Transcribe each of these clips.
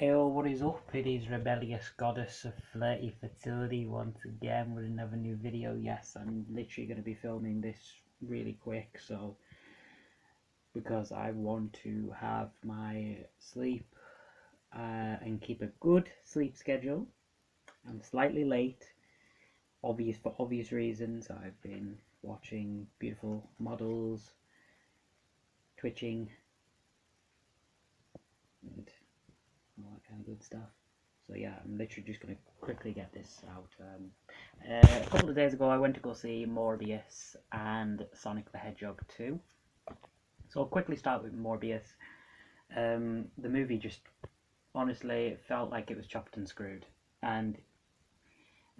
Ew, what is up? It is Rebellious Goddess of Flirty Fertility once again with another new video. Yes, I'm literally going to be filming this really quick, so because I want to have my sleep and keep a good sleep schedule. I'm slightly late, for obvious reasons. I've been watching beautiful models twitching and all that kind of good stuff. So yeah, I'm literally just going to quickly get this out. A couple of days ago, I went to go see Morbius and Sonic the Hedgehog 2. So I'll quickly start with Morbius. The movie just, honestly, it felt like it was chopped and screwed. And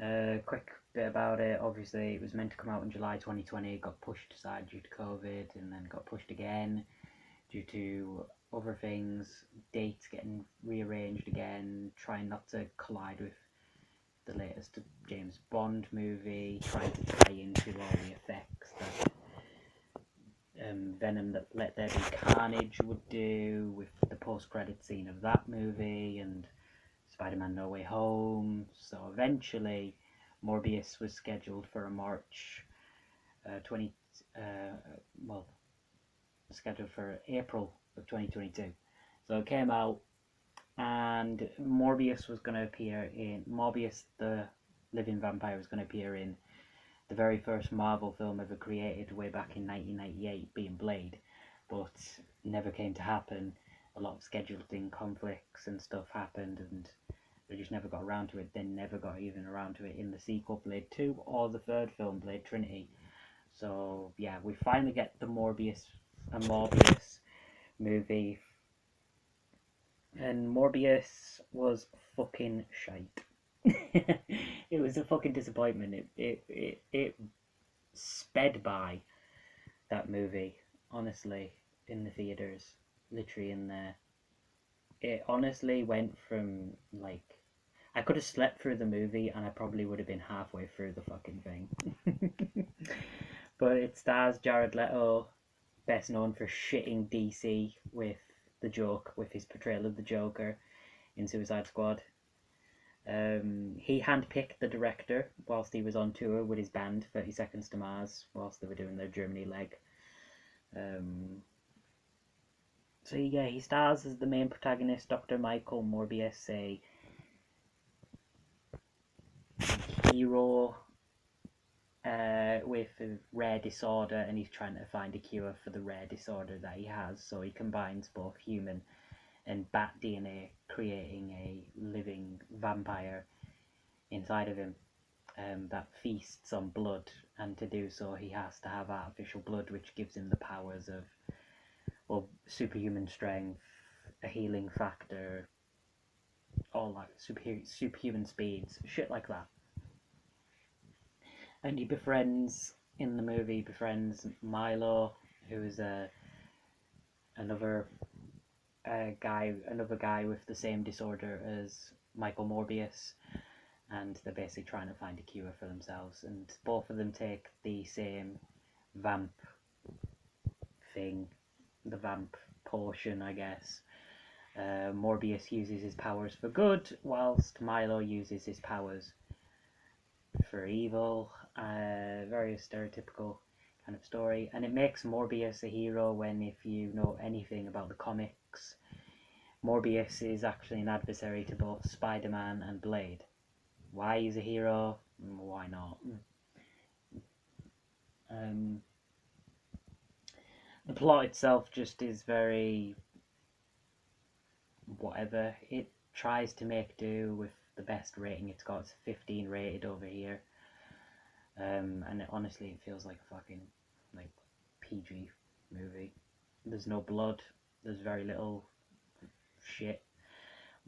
a quick bit about it, obviously, it was meant to come out in July 2020. It got pushed aside due to COVID and then got pushed again due to other things, dates getting rearranged again, trying not to collide with the latest James Bond movie, trying to tie into all the effects that Venom that Let There Be Carnage would do with the post-credit scene of that movie and Spider-Man No Way Home. So eventually, Morbius was scheduled for a March 20, well, scheduled for April of 2022. So it came out, and Morbius was going to appear in Morbius the Living Vampire was going to appear in the very first Marvel film ever created way back in 1998, being Blade, but never came to happen. A lot of scheduling conflicts and stuff happened, and they just never got around to it. They never got even around to it in the sequel Blade 2 or the third film Blade Trinity. So yeah, we finally get the Morbius movie, and Morbius was fucking shite. It was a fucking disappointment. It sped by, that movie, honestly, in the theaters, literally in there. It honestly went from, like, I could have slept through the movie and I probably would have been halfway through the fucking thing. But it stars Jared Leto, best known for shitting DC with with his portrayal of the Joker in Suicide Squad. He handpicked the director whilst he was on tour with his band 30 Seconds to Mars whilst they were doing their Germany leg. So yeah, he stars as the main protagonist, Dr. Michael Morbius, a hero with a rare disorder, and he's trying to find a cure for the rare disorder that he has. So he combines both human and bat DNA, creating a living vampire inside of him that feasts on blood. And to do so, he has to have artificial blood, which gives him the powers of, well, superhuman strength, a healing factor, all that superhuman speeds, shit like that. And he befriends in the movie befriends Milo, who is another guy with the same disorder as Michael Morbius, and they're basically trying to find a cure for themselves. And both of them take the same vamp thing, the vamp potion, I guess. Morbius uses his powers for good, whilst Milo uses his powers for evil. Very stereotypical kind of story, and it makes Morbius a hero when, if you know anything about the comics, Morbius is actually an adversary to both Spider-Man and Blade. Why he's a hero? Why not? The plot itself just is very whatever. It tries to make do with the best rating it's got. It's 15 rated over here. And honestly, it feels like a fucking, like, PG movie. There's no blood. There's very little shit.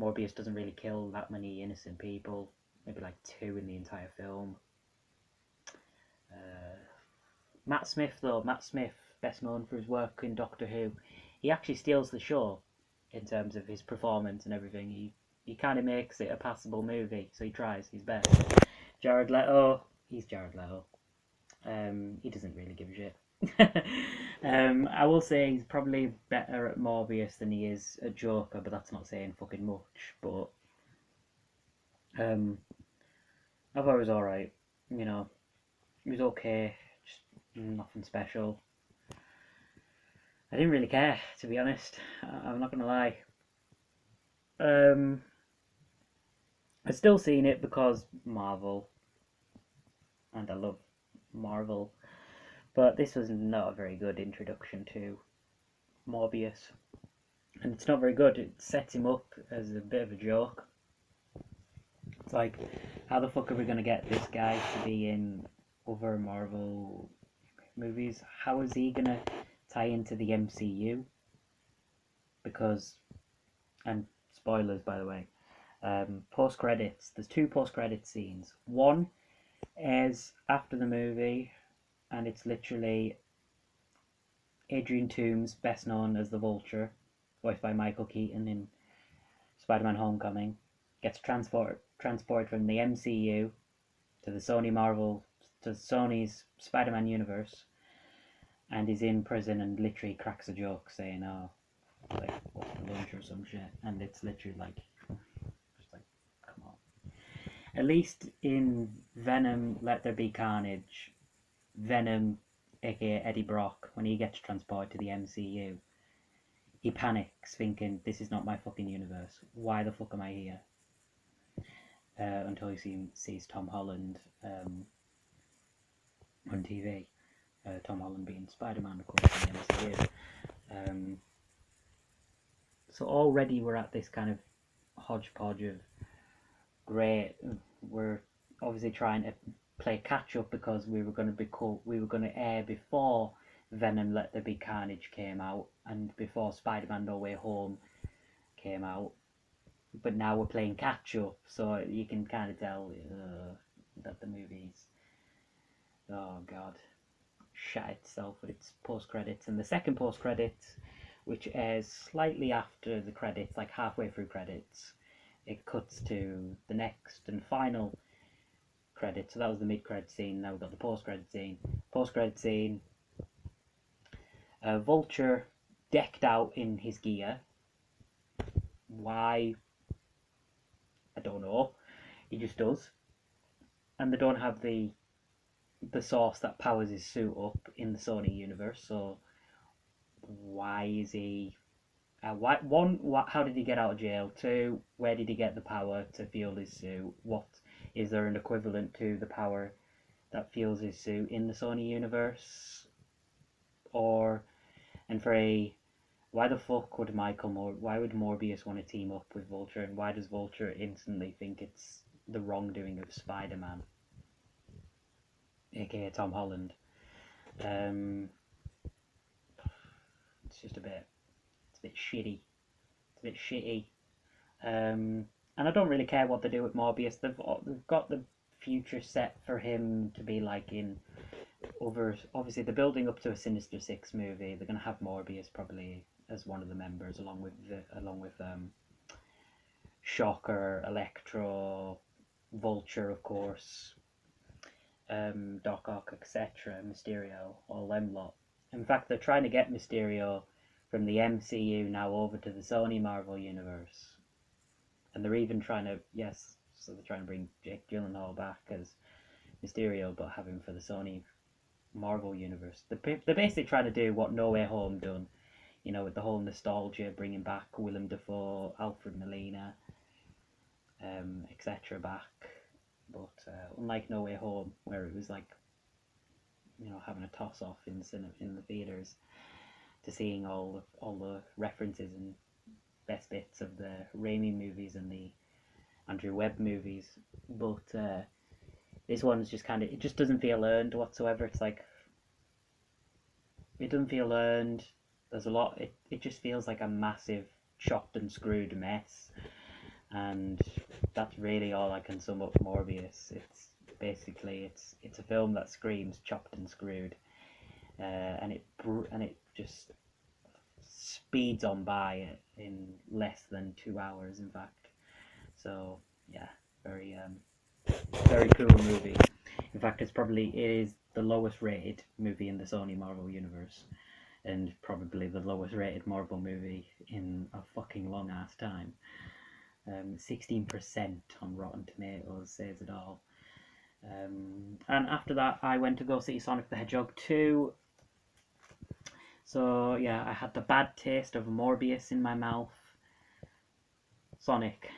Morbius doesn't really kill that many innocent people. Maybe like 2 in the entire film. Matt Smith, best known for his work in Doctor Who, he actually steals the show in terms of his performance and everything. He kind of makes it a passable movie, so he tries his best. Jared Leto, he's Jared Leto. He doesn't really give a shit. I will say he's probably better at Morbius than he is at Joker, but that's not saying fucking much. But um, I thought it was alright. You know, it was okay. Just nothing special. I didn't really care, to be honest. I'm not gonna lie. Um, I've still seen it because Marvel, and I love Marvel. But this was not a very good introduction to Morbius, and it's not very good. It sets him up as a bit of a joke. It's like, how the fuck are we gonna get this guy to be in other Marvel movies? How is he gonna tie into the MCU? Because, and spoilers by the way, post credits. There's two post credit scenes. One is after the movie, and it's literally Adrian Toomes, best known as the Vulture, voiced by Michael Keaton in Spider-Man: Homecoming, gets transported from the MCU to the Sony's Spider-Man universe, and is in prison and literally cracks a joke saying, "Oh, like what's for lunch or some shit," and it's literally like, just like, come on. At least in Venom: Let There Be Carnage, Venom, aka Eddie Brock, when he gets transported to the MCU, he panics, thinking, "This is not my fucking universe. Why the fuck am I here?" Until he sees Tom Holland on TV. Tom Holland being Spider-Man, of course, in the MCU. Um, so already we're at this kind of hodgepodge of great. We're obviously trying to play catch up because we were going to we were going to air before Venom: Let There Be Carnage came out and before Spider-Man: No Way Home came out. But now we're playing catch up, so you can kind of tell that the movie's, oh god, shat itself with its post credits. And the second post credits, which airs slightly after the credits, like halfway through credits, it cuts to the next and final credit. So that was the mid credit scene. Now we've got the post credit scene. Post credit scene. Vulture decked out in his gear. Why? I don't know. He just does. And they don't have the source that powers his suit up in the Sony universe. So why is he? How did he get out of jail? Two, where did he get the power to fuel his suit? What is there an equivalent to the power that fuels his suit in the Sony universe? Or and for a why the fuck would why would Morbius want to team up with Vulture, and why does Vulture instantly think it's the wrongdoing of Spider-Man, aka Tom Holland? Um, it's just it's a bit shitty. It's a bit shitty. And I don't really care what they do with Morbius. They've got the future set for him to be like in over. Obviously, they're building up to a Sinister Six movie. They're gonna have Morbius probably as one of the members, along with Shocker, Electro, Vulture, of course, Doc Ock, etc., Mysterio, all them lot. In fact, they're trying to get Mysterio from the MCU now over to the Sony Marvel universe, and they're even trying to so they're trying to bring Jake Gyllenhaal back as Mysterio, but have him for the Sony Marvel universe. They're basically trying to do what No Way Home done, with the whole nostalgia, bringing back Willem Dafoe, Alfred Molina, etc. back. But unlike No Way Home, where it was like, having a toss off in the theaters to seeing all the references and best bits of the Raimi movies and the Andrew Webb movies. But this one's just it just doesn't feel earned whatsoever. It's like, it doesn't feel earned. There's a lot. It just feels like a massive chopped and screwed mess, and that's really all I can sum up Morbius. It's basically it's a film that screams chopped and screwed, and it just speeds on by in less than 2 hours, in fact. So yeah, very very cool movie. In fact, it is the lowest rated movie in the Sony Marvel universe, and probably the lowest rated Marvel movie in a fucking long ass time. 16% on Rotten Tomatoes says it all. And after that, I went to go see Sonic the Hedgehog 2. So yeah, I had the bad taste of Morbius in my mouth. Sonic,